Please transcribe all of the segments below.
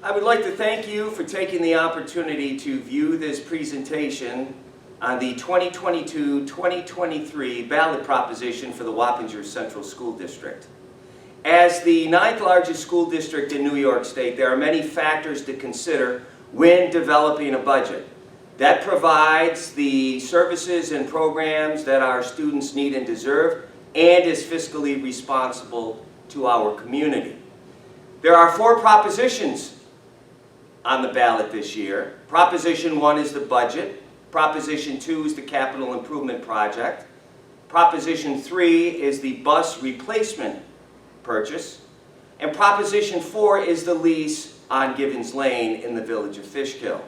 I would like to thank you for taking the opportunity to view this presentation on the 2022-2023 ballot proposition for the Wappingers Central School District. As the 9th largest school district in New York State, there are many factors to consider when developing a budget that provides the services and programs that our students need and deserve and is fiscally responsible to our community. There are 4 propositions on the ballot this year. Proposition 1 is the budget. Proposition 2 is the capital improvement project. Proposition 3 is the bus replacement purchase. And Proposition 4 is the lease on Givens Lane in the village of Fishkill.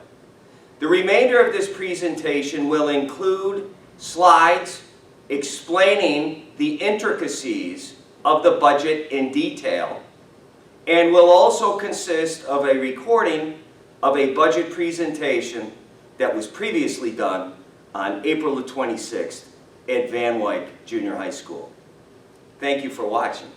The remainder of this presentation will include slides explaining the intricacies of the budget in detail, and will also consist of a recording of a budget presentation that was previously done on April the 26th at Van Wyck Junior High School. Thank you for watching.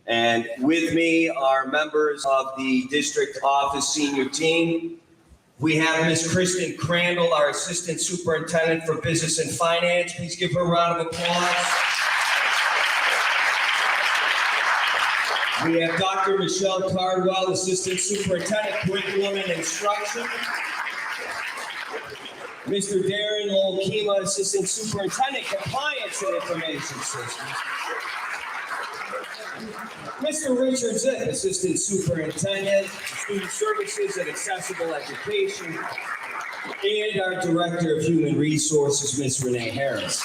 And with me are members of the district office senior team. We have Ms. Kristen Crandall, our Assistant Superintendent for Business and Finance. Please give her a round of applause. We have Dr. Michelle Cardwell, Assistant Superintendent, Curriculum and Instruction. Mr. Darren Lolkema, Assistant Superintendent, Compliance and Information Systems. Mr. Richard Zipp, Assistant Superintendent, Student Services and Accessible Education. And our Director of Human Resources, Ms. Renee Harris.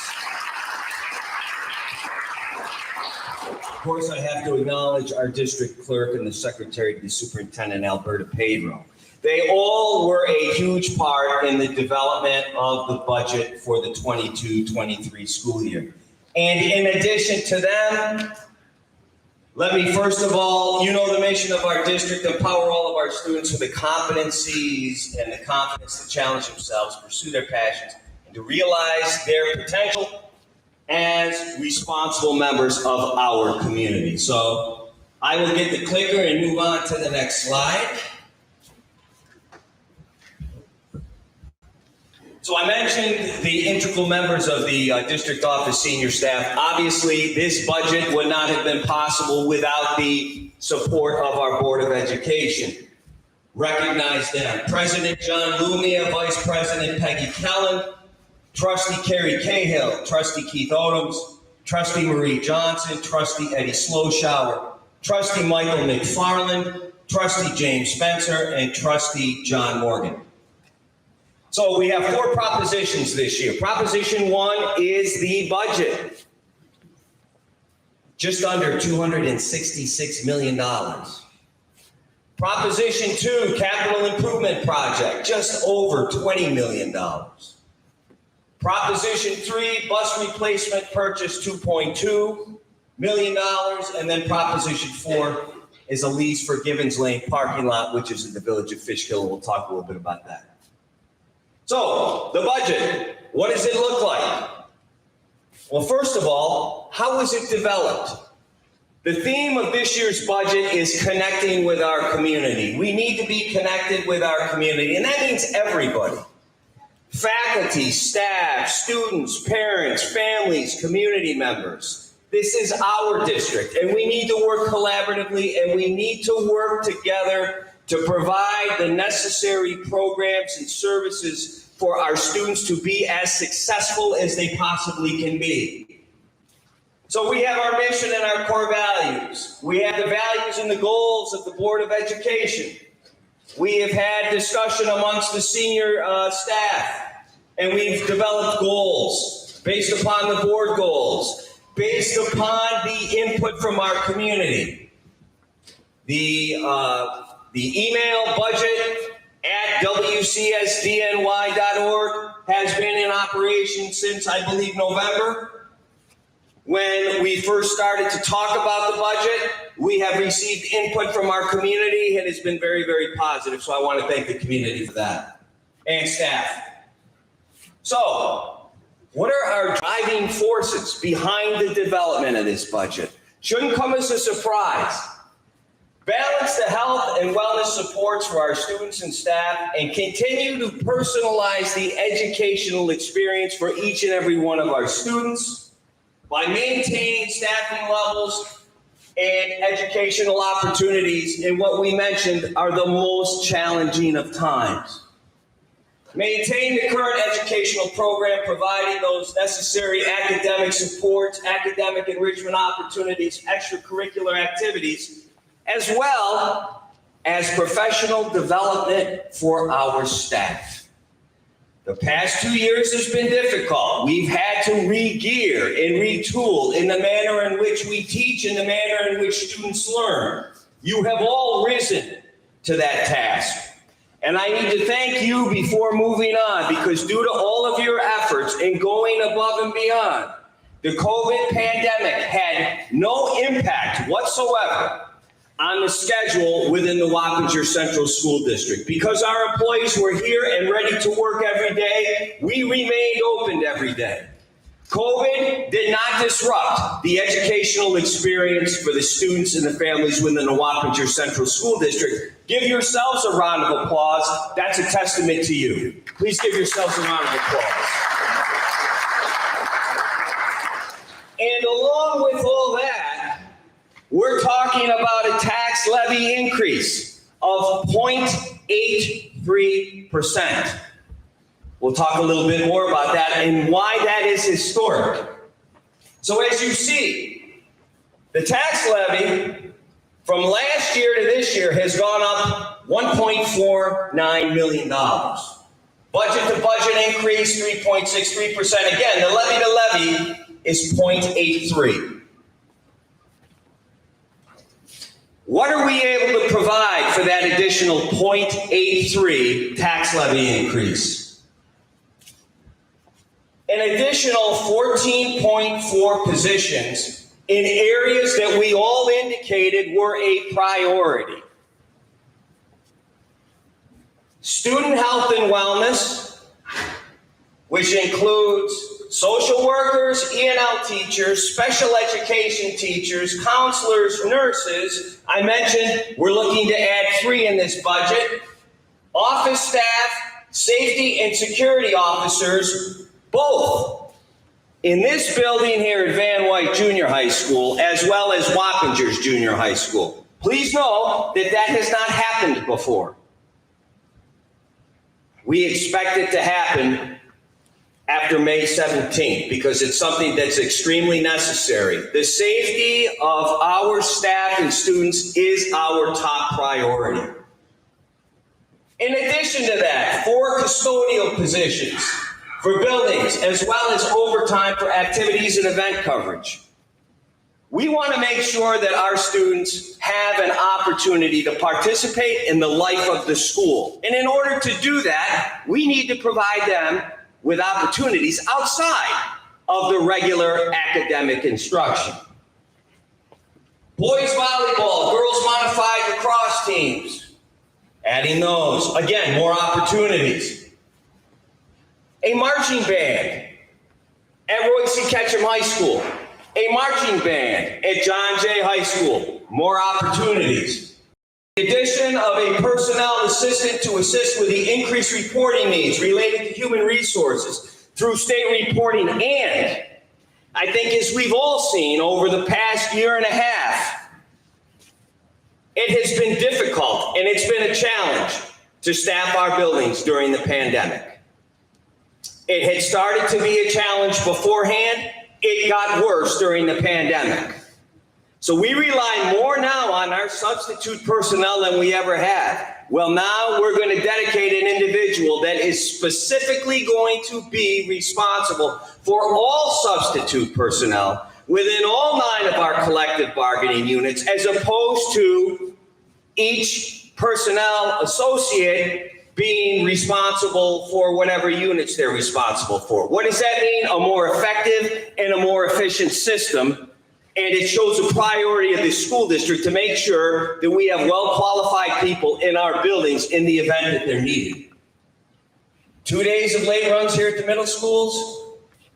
Of course, I have to acknowledge our district clerk and the secretary to the superintendent, Alberta Pedro. They all were a huge part in the development of the budget for the 22-23 school year. And in addition to them, let me first of all, you know the mission of our district, empower all of our students with the competencies and the confidence to challenge themselves, pursue their passions, and to realize their potential as responsible members of our community. So I will get the clicker and move on to the next slide. So I mentioned the integral members of the district office senior staff. Obviously, this budget would not have been possible without the support of our Board of Education. Recognize them. President John Lumia, Vice President Peggy Kellen, Trustee Carrie Cahill, Trustee Keith Odoms, Trustee Marie Johnson, Trustee Eddie Sloshower, Trustee Michael McFarland, Trustee James Spencer, and Trustee John Morgan. So we have 4 propositions this year. Proposition 1 is the budget. Just under $266 million. Proposition 2, capital improvement project, just over $20 million. Proposition 3, bus replacement purchase, $2.2 million. And then Proposition 4 is a lease for Givens Lane parking lot, which is in the village of Fishkill. We'll talk a little bit about that. So, the budget, what does it look like? Well, first of all, how was it developed? The theme of this year's budget is connecting with our community. We need to be connected with our community, and that means everybody. Faculty, staff, students, parents, families, community members. This is our district, and we need to work collaboratively, and we need to work together to provide the necessary programs and services for our students to be as successful as they possibly can be. So we have our mission and our core values. We have the values and the goals of the Board of Education. We have had discussion amongst the senior staff, and we've developed goals based upon the board goals, based upon the input from our community. The email budget at wcsdny.org has been in operation since, I believe, November. When we first started to talk about the budget, we have received input from our community, and it's been very, very positive. So I want to thank the community for that, and staff. So, what are our driving forces behind the development of this budget? Shouldn't come as a surprise. balance the health and wellness supports for our students and staff, and continue to personalize the educational experience for each and every one of our students by maintaining staffing levels and educational opportunities in what we mentioned are the most challenging of times. Maintain the current educational program, providing those necessary academic supports, academic enrichment opportunities, extracurricular activities, as well as professional development for our staff. The past 2 years has been difficult. We've had to re-gear and retool in the manner in which we teach, in the manner in which students learn. You have all risen to that task. And I need to thank you before moving on, because due to all of your efforts in going above and beyond, the COVID pandemic had no impact whatsoever on the schedule within the Wappingers Central School District. Because our employees were here and ready to work every day, we remained open every day. COVID did not disrupt the educational experience for the students and the families within the Wappingers Central School District. Give yourselves a round of applause. That's a testament to you. Please give yourselves a round of applause. And along with all that, we're talking about a tax levy increase of 0.83%. We'll talk a little bit more about that and why that is historic. So as you see, the tax levy from last year to this year has gone up $1.49 million. Budget to budget increase 3.63%. Again, the levy to levy is 0.83. What are we able to provide for that additional 0.83 tax levy increase? An additional 14.4 positions in areas that we all indicated were a priority. Student health and wellness, which includes social workers, E&L teachers, special education teachers, counselors, nurses. I mentioned we're looking to add 3 in this budget. Office staff, safety and security officers, both in this building here at Van Wyck Junior High School, as well as Wappingers Junior High School. Please know that that has not happened before. We expect it to happen after May 17th, because it's something that's extremely necessary. The safety of our staff and students is our top priority. In addition to that, 4 custodial positions for buildings, as well as overtime for activities and event coverage. We want to make sure that our students have an opportunity to participate in the life of the school. And in order to do that, we need to provide them with opportunities outside of the regular academic instruction. Boys volleyball, girls modified lacrosse teams, adding those. Again, more opportunities. A marching band at Royce Ketchum High School. A marching band at John Jay High School. More opportunities. The addition of a personnel assistant to assist with the increased reporting needs related to human resources through state reporting. And I think, as we've all seen over the past year and a half, it has been difficult and it's been a challenge to staff our buildings during the pandemic. It had started to be a challenge beforehand. It got worse during the pandemic. So we rely more now on our substitute personnel than we ever have. Well, now we're going to dedicate an individual that is specifically going to be responsible for all substitute personnel within all 9 of our collective bargaining units, as opposed to each personnel associate being responsible for whatever units they're responsible for. What does that mean? A more effective and a more efficient system. And it shows the priority of the school district to make sure that we have well-qualified people in our buildings in the event that they're needed. 2 days of late runs here at the middle schools.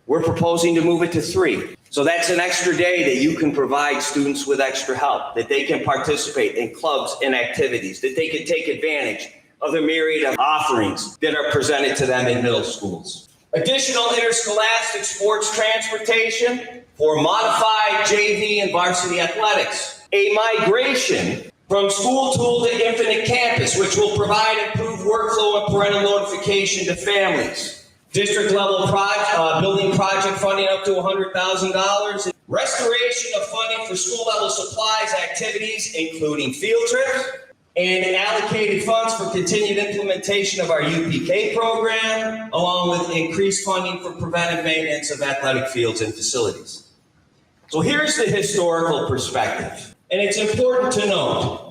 We're proposing to move it to 3. So that's an extra day that you can provide students with extra help, that they can participate in clubs and activities, that they can take advantage of the myriad of offerings that are presented to them in middle schools. Additional interscholastic sports transportation for modified JV and varsity athletics. A migration from school tool to infinite campus, which will provide improved workflow and parental notification to families. District level building project funding up to $100,000. Restoration of funding for school level supplies activities, including field trips, and allocated funds for continued implementation of our UPK program, along with increased funding for preventive maintenance of athletic fields and facilities. So here's the historical perspective. And it's important to note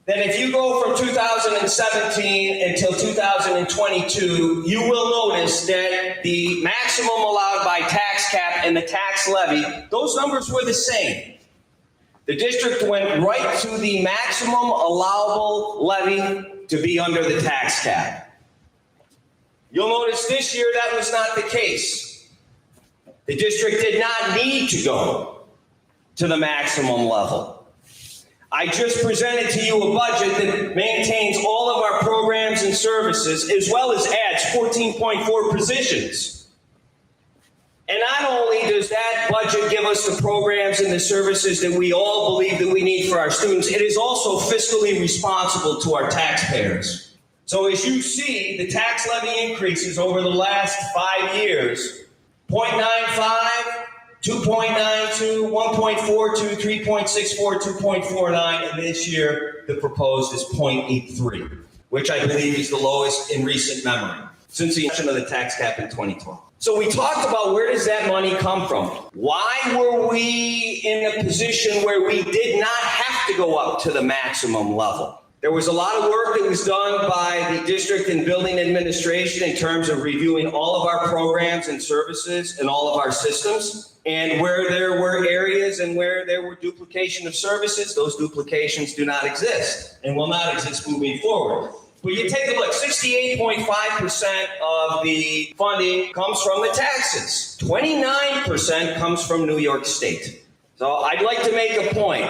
that if you go from 2017 until 2022, you will notice that the maximum allowed by tax cap and the tax levy, those numbers were the same. The district went right to the maximum allowable levy to be under the tax cap. You'll notice this year that was not the case. The district did not need to go to the maximum level. I just presented to you a budget that maintains all of our programs and services, as well as adds 14.4 positions. And not only does that budget give us the programs and the services that we all believe that we need for our students, it is also fiscally responsible to our taxpayers. So as you see, the tax levy increases over the last 5 years, 0.95, 2.92, 1.42, 3.64, 2.49, and this year the proposed is 0.83, which I believe is the lowest in recent memory since the inception of the tax cap in 2012. So we talked about where does that money come from? Why were we in a position where we did not have to go up to the maximum level? There was a lot of work that was done by the district and building administration in terms of reviewing all of our programs and services and all of our systems. And where there were areas and where there were duplication of services, those duplications do not exist and will not exist moving forward. But you take a look, 68.5% of the funding comes from the taxes. 29% comes from New York State. So I'd like to make a point.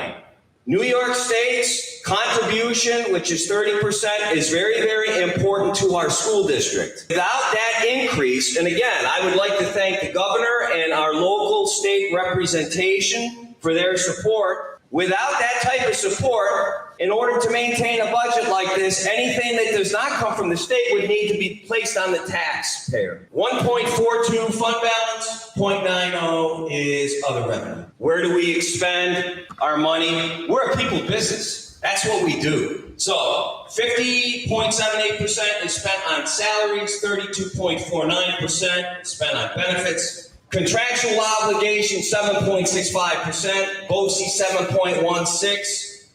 New York State's contribution, which is 30%, is very, very important to our school district. Without that increase, and again, I would like to thank the governor and our local state representation for their support. Without that type of support, in order to maintain a budget like this, anything that does not come from the state would need to be placed on the taxpayer. 1.42 fund balance, 0.90 is other revenue. Where do we expend our money? We're a people business. That's what we do. So 50.78% is spent on salaries, 32.49% spent on benefits. Contractual obligation, 7.65%, BOCE 7.16%,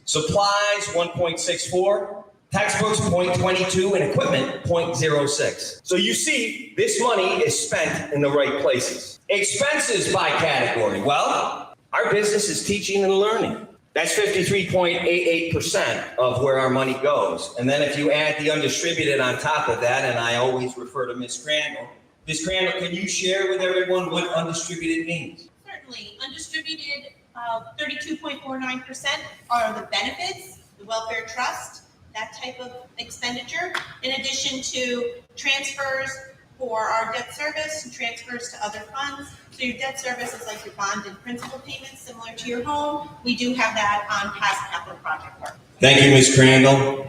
supplies 1.64%, textbooks 0.22%, and equipment 0.06%. So you see, this money is spent in the right places. Expenses by category. Well, our business is teaching and learning. That's 53.88% of where our money goes. And then if you add the undistributed on top of that, and I always refer to Ms. Crandall. Ms. Crandall, can you share with everyone what undistributed means? Certainly. Undistributed, 32.49% are the benefits, the welfare trust, that type of expenditure, in addition to transfers for our debt service and transfers to other funds. So your debt service is like your bond and principal payments, similar to your home. We do have that on past capital project work. Thank you, Ms. Crandall.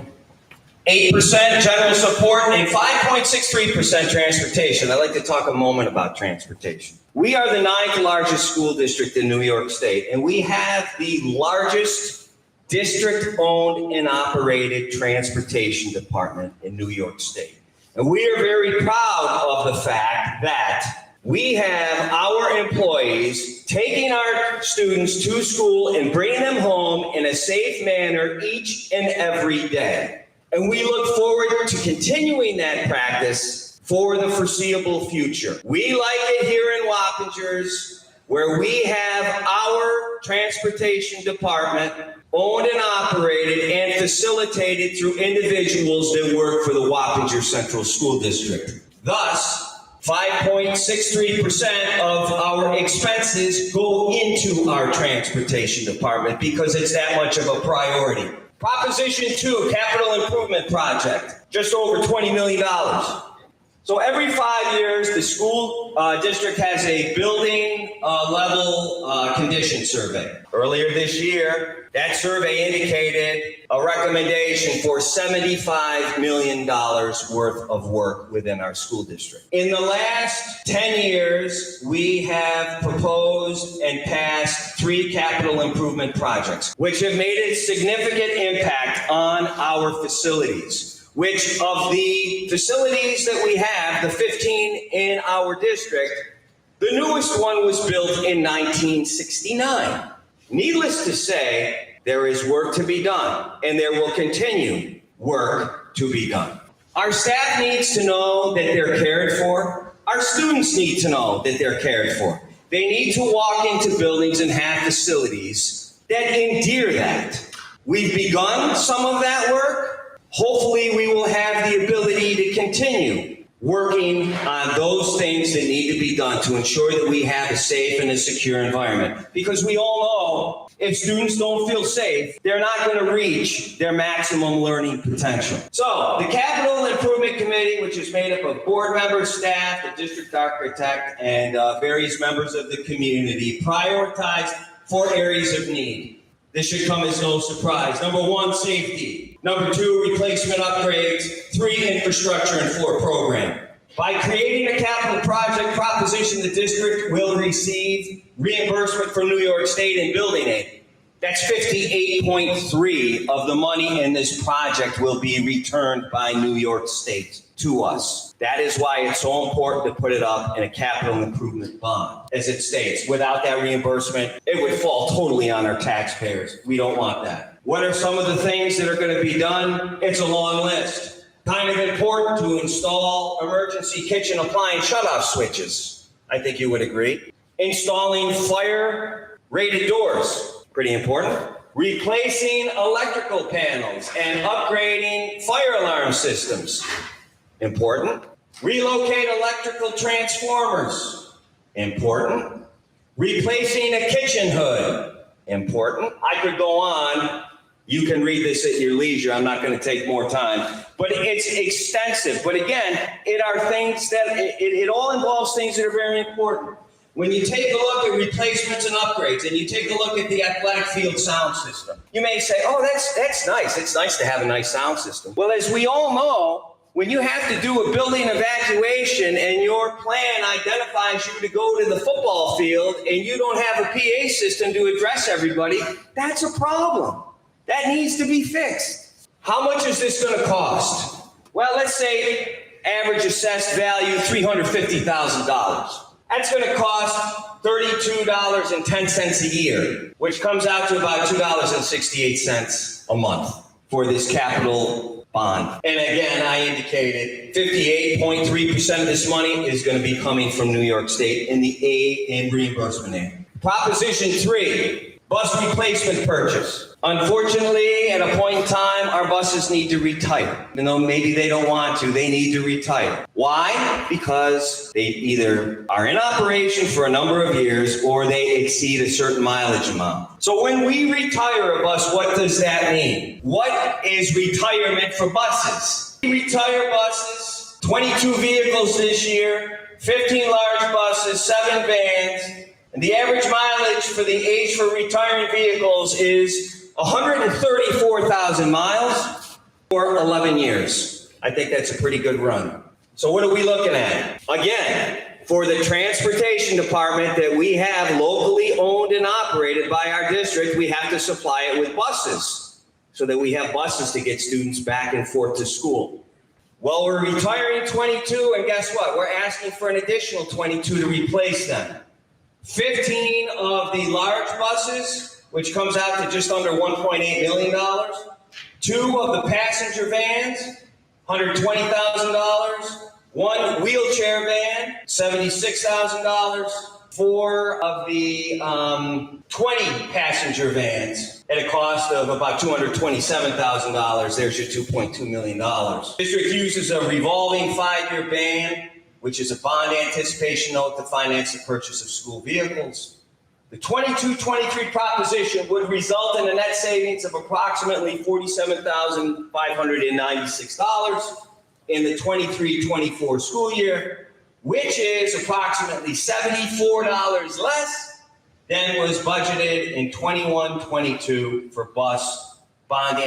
8% general support and 5.63% transportation. I'd like to talk a moment about transportation. We are the 9th largest school district in New York State, and we have the largest district-owned and operated transportation department in New York State. And we are very proud of the fact that we have our employees taking our students to school and bringing them home in a safe manner each and every day. And we look forward to continuing that practice for the foreseeable future. We like it here in Wappingers, where we have our transportation department owned and operated and facilitated through individuals that work for the Wappingers Central School District. Thus, 5.63% of our expenses go into our transportation department because it's that much of a priority. Proposition 2, capital improvement project, just over $20 million. So every 5 years, the school district has a building level condition survey. Earlier this year, that survey indicated a recommendation for $75 million worth of work within our school district. In the last 10 years, we have proposed and passed 3 capital improvement projects, which have made a significant impact on our facilities. Which of the facilities that we have, the 15 in our district, the newest one was built in 1969. Needless to say, there is work to be done, and there will continue work to be done. Our staff needs to know that they're cared for. Our students need to know that they're cared for. They need to walk into buildings and have facilities that endear that. We've begun some of that work. Hopefully, we will have the ability to continue working on those things that need to be done to ensure that we have a safe and a secure environment. Because we all know if students don't feel safe, they're not going to reach their maximum learning potential. So, the Capital Improvement Committee, which is made up of board members, staff, the district architect, and various members of the community, prioritized 4 areas of need. This should come as no surprise. Number 1, safety. Number 2, replacement upgrades. 3, infrastructure and floor program. By creating a capital project proposition, the district will receive reimbursement from New York State in building aid. That's 58.3 of the money in this project will be returned by New York State to us. That is why it's so important to put it up in a capital improvement bond. As it states, without that reimbursement, it would fall totally on our taxpayers. We don't want that. What are some of the things that are going to be done? It's a long list. Kind of important to install emergency kitchen appliance shutoff switches. I think you would agree. Installing fire-rated doors. Pretty important. Replacing electrical panels and upgrading fire alarm systems. Important. Relocate electrical transformers. Important. Replacing a kitchen hood. Important. I could go on. You can read this at your leisure. I'm not going to take more time. But it's extensive. But again, it are things that, it all involves things that are very important. When you take a look at replacements and upgrades, and you take a look at the athletic field sound system, you may say, oh, that's nice. It's nice to have a nice sound system. Well, as we all know, when you have to do a building evacuation and your plan identifies you to go to the football field and you don't have a PA system to address everybody, that's a problem. That needs to be fixed. How much is this going to cost? Well, let's say average assessed value, $350,000. That's going to cost $32.10 a year, which comes out to about $2.68 a month for this capital bond. And again, I indicated 58.3% of this money is going to be coming from New York State in the aid and reimbursement aid. Proposition 3, bus replacement purchase. Unfortunately, at a point in time, our buses need to retire. Even though maybe they don't want to, they need to retire. Why? Because they either are in operation for a number of years or they exceed a certain mileage amount. So when we retire a bus, what does that mean? What is retirement for buses? We retire buses, 22 vehicles this year, 15 large buses, 7 vans, and the average mileage for the age for retiring vehicles is 134,000 miles for 11 years. I think that's a pretty good run. So what are we looking at? Again, for the transportation department that we have locally owned and operated by our district, we have to supply it with buses so that we have buses to get students back and forth to school. Well, we're retiring 22, and guess what? We're asking for an additional 22 to replace them. 15 of the large buses, which comes out to just under $1.8 million. 2 of the passenger vans, $120,000. 1 wheelchair van, $76,000. 4 of the 20 passenger vans at a cost of about $227,000. There's your $2.2 million. District uses a revolving 5-year ban which is a bond anticipation note to finance the purchase of school vehicles. The 22-23 proposition would result in a net savings of approximately $47,596 in the 23-24 school year, which is approximately $74 less than was budgeted in 21-22 for bus bond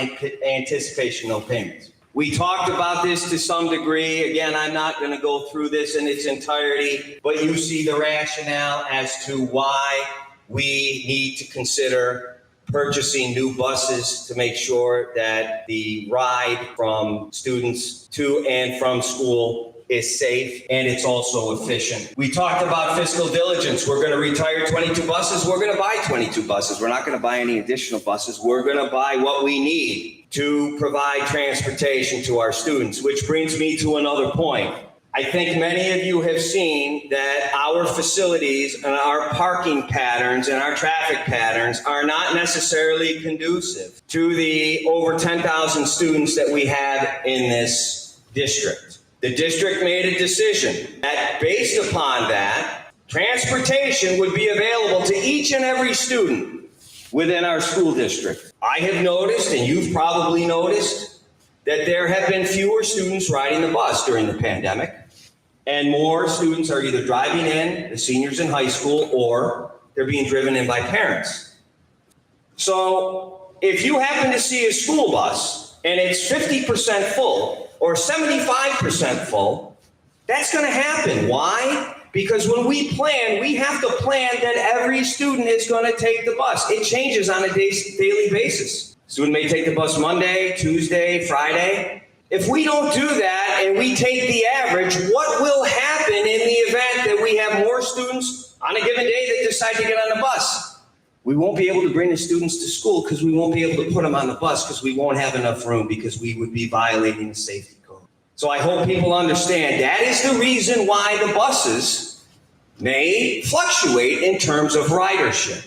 anticipation note payments. We talked about this to some degree. Again, I'm not going to go through this in its entirety, but you see the rationale as to why we need to consider purchasing new buses to make sure that the ride from students to and from school is safe and it's also efficient. We talked about fiscal diligence. We're going to retire 22 buses. We're going to buy 22 buses. We're not going to buy any additional buses. We're going to buy what we need to provide transportation to our students, which brings me to another point. I think many of you have seen that our facilities and our parking patterns and our traffic patterns are not necessarily conducive to the over 10,000 students that we have in this district. The district made a decision that based upon that, transportation would be available to each and every student within our school district. I have noticed, and you've probably noticed, that there have been fewer students riding the bus during the pandemic. And more students are either driving in, the seniors in high school, or they're being driven in by parents. So if you happen to see a school bus and it's 50% full or 75% full, that's going to happen. Why? Because when we plan, we have to plan that every student is going to take the bus. It changes on a daily basis. Student may take the bus Monday, Tuesday, Friday. If we don't do that and we take the average, what will happen in the event that we have more students on a given day that decide to get on the bus? We won't be able to bring the students to school because we won't be able to put them on the bus because we won't have enough room because we would be violating the safety code. So I hope people understand that is the reason why the buses may fluctuate in terms of ridership.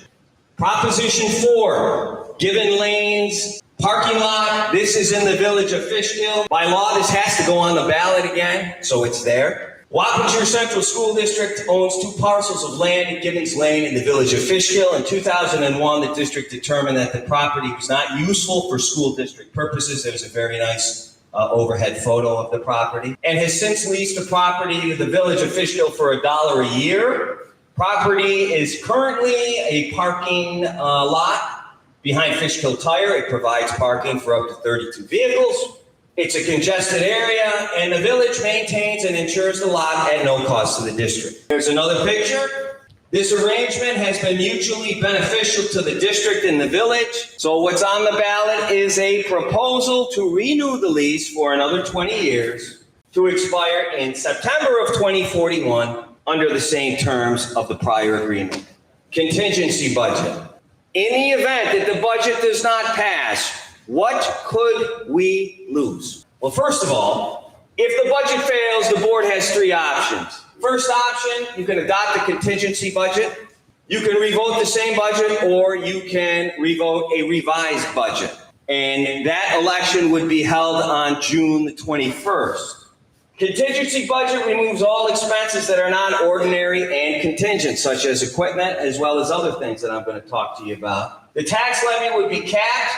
Proposition 4, given lanes, parking lot. This is in the village of Fishkill. By law, this has to go on the ballot again, so it's there. Wappingers Central School District owns 2 parcels of land in Gibbons Lane in the village of Fishkill. In 2001, the district determined that the property was not useful for school district purposes. There was a very nice overhead photo of the property, and has since leased the property to the village of Fishkill for $1 a year. Property is currently a parking lot behind Fishkill Tire. It provides parking for up to 32 vehicles. It's a congested area, and the village maintains and insures the lot at no cost to the district. There's another picture. This arrangement has been mutually beneficial to the district and the village. So what's on the ballot is a proposal to renew the lease for another 20 years to expire in September of 2041 under the same terms of the prior agreement. Contingency budget. In the event that the budget does not pass, what could we lose? Well, first of all, if the budget fails, the board has 3 options. First option, you can adopt the contingency budget. You can revote the same budget, or you can revote a revised budget. And that election would be held on June the 21st. Contingency budget removes all expenses that are not ordinary and contingent, such as equipment, as well as other things that I'm going to talk to you about. The tax levy would be capped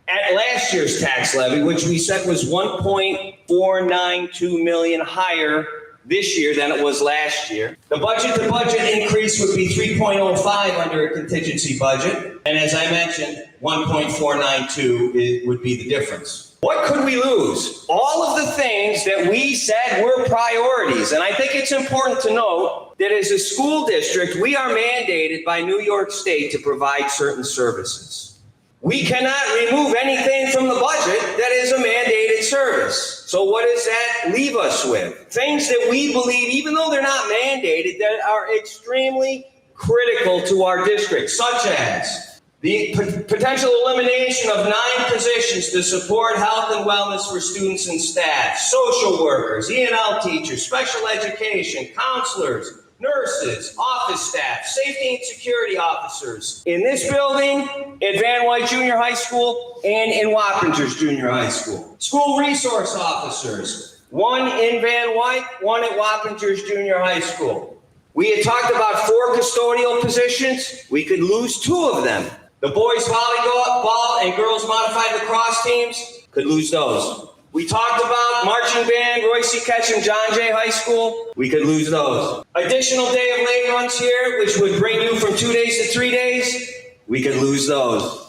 at last year's tax levy, which we said was $1.492 million higher this year than it was last year. The budget-to-budget increase would be 3.05 under a contingency budget. And as I mentioned, 1.492 would be the difference. What could we lose? All of the things that we said were priorities. And I think it's important to note that as a school district, we are mandated by New York State to provide certain services. We cannot remove anything from the budget that is a mandated service. So what does that leave us with? Things that we believe, even though they're not mandated, that are extremely critical to our district, such as the potential elimination of 9 positions to support health and wellness for students and staff, social workers, E&L teachers, special education, counselors, nurses, office staff, safety and security officers in this building, at Van Wyck Junior High School, and in Wappingers Junior High School. School resource officers, one in Van Wyck, one at Wappingers Junior High School. We had talked about 4 custodial positions. We could lose 2 of them. The boys volleyball and girls modified lacrosse teams could lose those. We talked about marching band, Royce Ketchum, John Jay High School. We could lose those. Additional day of late runs here, which would bring you from 2 days to 3 days. We could lose those.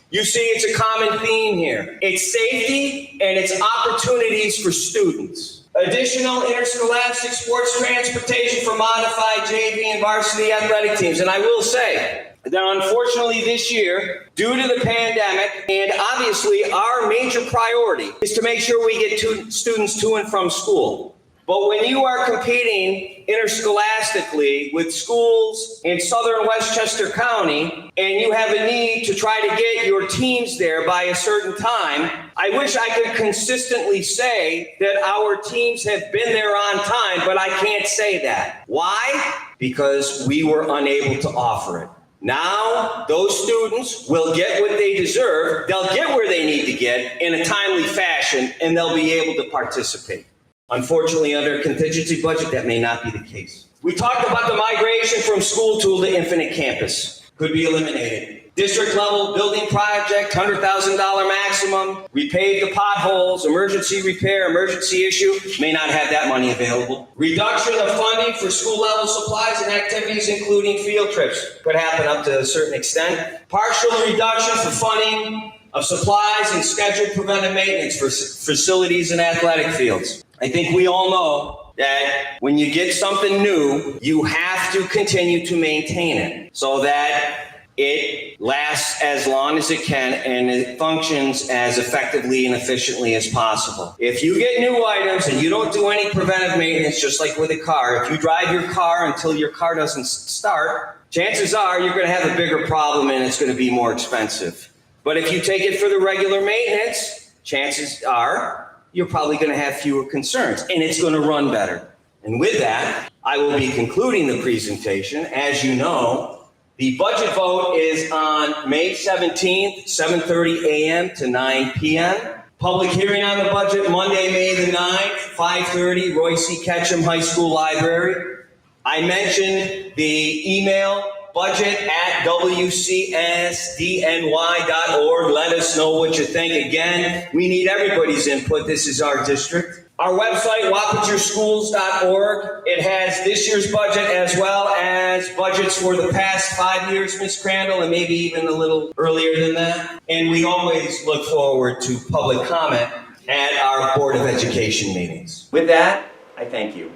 You see, it's a common theme here. It's safety and it's opportunities for students. Additional interscholastic sports transportation for modified JV and varsity athletic teams. And I will say that unfortunately this year, due to the pandemic, and obviously our major priority is to make sure we get students to and from school. But when you are competing interscholastically with schools in southern Westchester County and you have a need to try to get your teams there by a certain time, I wish I could consistently say that our teams have been there on time, but I can't say that. Why? Because we were unable to offer it. Now, those students will get what they deserve. They'll get where they need to get in a timely fashion, and they'll be able to participate. Unfortunately, under a contingency budget, that may not be the case. We talked about the migration from school tool to infinite campus. Could be eliminated. District level building project, $100,000 maximum. Repave the potholes, emergency repair, emergency issue. May not have that money available. Reduction of funding for school level supplies and activities, including field trips. Could happen up to a certain extent. Partial reduction for funding of supplies and scheduled preventive maintenance for facilities and athletic fields. I think we all know that when you get something new, you have to continue to maintain it so that it lasts as long as it can and it functions as effectively and efficiently as possible. If you get new items and you don't do any preventive maintenance, just like with a car, if you drive your car until your car doesn't start, chances are you're going to have a bigger problem and it's going to be more expensive. But if you take it for the regular maintenance, chances are you're probably going to have fewer concerns and it's going to run better. And with that, I will be concluding the presentation. As you know, the budget vote is on May 17th, 7:30 a.m. to 9 p.m. Public hearing on the budget, Monday, May the 9th, 5:30, Royce Ketchum High School Library. I mentioned the email budget@wcsdny.org. Let us know what you think. Again, we need everybody's input. This is our district. Our website, wappingerschools.org. It has this year's budget as well as budgets for the past 5 years, Ms. Crandall, and maybe even a little earlier than that. And we always look forward to public comment at our Board of Education meetings. With that, I thank you.